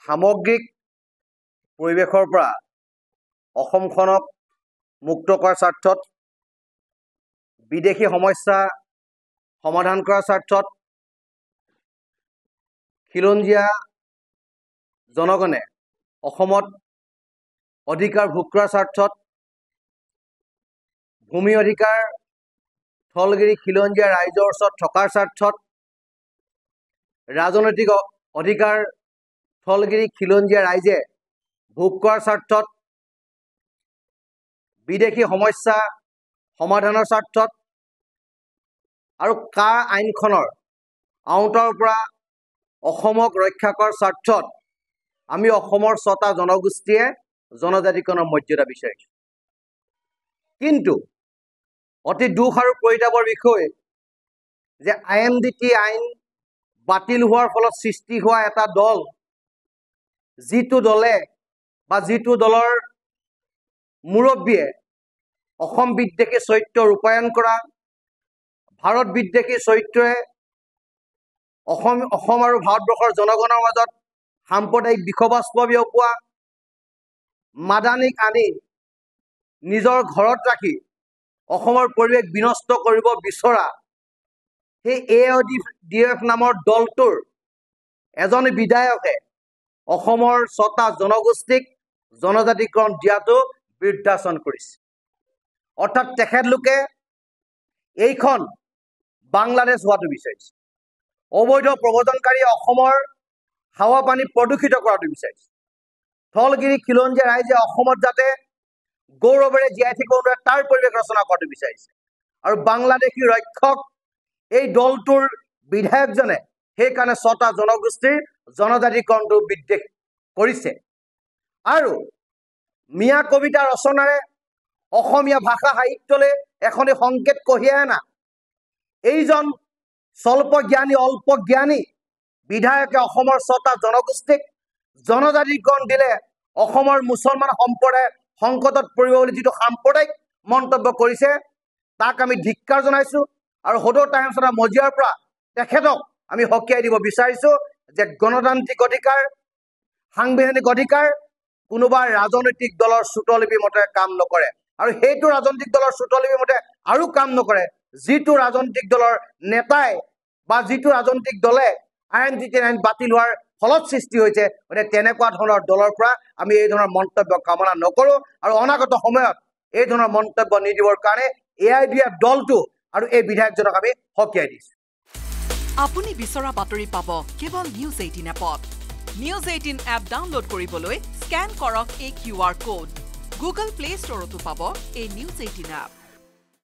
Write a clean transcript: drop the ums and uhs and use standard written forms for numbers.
সামগ্ৰিক পৰিৱেশৰ পৰা অসমখনক মুক্ত কৰাৰ স্বাৰ্থত বিদেশী সমস্যা সমাধান কৰাৰ স্বাৰ্থত খিলঞ্জীয়া জনগণে অসমত অধিকাৰ ভোগ কৰাৰ স্বাৰ্থত ভূমি অধিকাৰ থলগিৰি খিলঞ্জীয়া ৰাইজৰ ওচৰত থকাৰ স্বাৰ্থত ৰাজনৈতিক অধিকাৰ থলগিৰি খিলঞ্জীয়া ৰাইজে ভোগ কৰাৰ স্বাৰ্থত বিদেশী সমস্যা সমাধানৰ স্বাৰ্থত আৰু কা আইনখনৰ আওতাৰ পৰা অসমক ৰক্ষা কৰাৰ স্বাৰ্থত আমি অসমৰ ৬টা জনগোষ্ঠীয়ে জনজাতিকৰণৰ মৰ্যাদা বিচাৰিছোঁ। কিন্তু অতি দুখ আৰু পৰিতাপৰ বিষয় যে IMDT আইন বাতিল হোৱাৰ ফলত সৃষ্টি হোৱা এটা দল, যিটো দলে বা যিটো দলৰ মুৰব্বীয়ে অসম বিদ্বেষী চৰিত্ৰ ৰূপায়ণ কৰা, ভাৰত বিদ্বেষী চৰিত্ৰৰে অসম আৰু ভাৰতবৰ্ষৰ জনগণৰ মাজত সাম্প্ৰদায়িক বিষবাষ্প বিয়পোৱা, মাদানিক আনি নিজৰ ঘৰত ৰাখি অসমৰ পৰিৱেশ বিনষ্ট কৰিব বিচৰা সেই AIODF নামৰ দলটোৰ এজন বিধায়কে অসমৰ ৬টা জনগোষ্ঠীক জনজাতিকৰণ দিয়াটো বিৰুদ্ধাচৰণ কৰিছে। অৰ্থাৎ তেখেতলোকে এইখন বাংলাদেশ হোৱাটো বিচাৰিছে। অবৈধ প্ৰব্ৰজনকাৰী অসমৰ হাৱা পানী প্ৰদূষিত কৰাটো বিচাৰিছে। থলগিৰি খিলঞ্জীয়া ৰাইজে অসমত যাতে গৌৰৱেৰে জীয়াই থাকিব নোৱাৰে তাৰ পৰিৱেশ ৰচনা কৰাটো বিচাৰিছে। আৰু বাংলাদেশী ৰক্ষক এই দলটোৰ বিধায়কজনে সেইকাৰণে ৬টা জনগোষ্ঠীৰ জনজাতিকৰণটো বিদ্বেষ কৰিছে। আৰু মিয়া কবিতা ৰচনাৰে অসমীয়া ভাষা সাহিত্যলৈ এখনি সংকেত কঢ়িয়াই অনা এইজন স্বল্প জ্ঞানী অল্প জ্ঞানী বিধায়কে অসমৰ ৬টা জনগোষ্ঠীক জনজাতিকৰণ দিলে অসমৰ মুছলমান সম্প্ৰদায় সংকটত পৰিব বুলি যিটো সাম্প্ৰদায়িক মন্তব্য কৰিছে তাক আমি ধিক্কাৰ জনাইছোঁ। আৰু সদৌ টাইমছৰ মজিয়াৰ পৰা তেখেতক আমি সকীয়াই দিব বিচাৰিছোঁ যে গণতান্ত্ৰিক অধিকাৰ, সাংবিধানিক অধিকাৰ কোনোবা ৰাজনৈতিক দলৰ চুটলিপি মতে কাম নকৰে। আৰু সেইটো ৰাজনৈতিক দলৰ চুটলিপি মতে আৰু কাম নকৰে যিটো ৰাজনৈতিক দলৰ নেতাই বা যিটো ৰাজনৈতিক দলে IMDT আইন বাতিল হোৱাৰ ফলত সৃষ্টি হৈছে, গতিকে তেনেকুৱা ধৰণৰ দলৰ পৰা আমি এই ধৰণৰ মন্তব্য কামনা নকৰোঁ। আৰু অনাগত সময়ত এই ধৰণৰ মন্তব্য নিদিবৰ কাৰণে AIODF দলটো আৰু এই বিধায়কজনক আমি সকীয়াই দিছোঁ। আপুনি বিচৰা বাতৰি পাব কেৱল নিউজ 18 এপত। নিউজ 18 এপ ডাউনলোড কৰিবলৈ স্কেন কৰক এই QR কোড। গুগল প্লে ষ্টৰতো পাব এই নিউজ 18 এপ।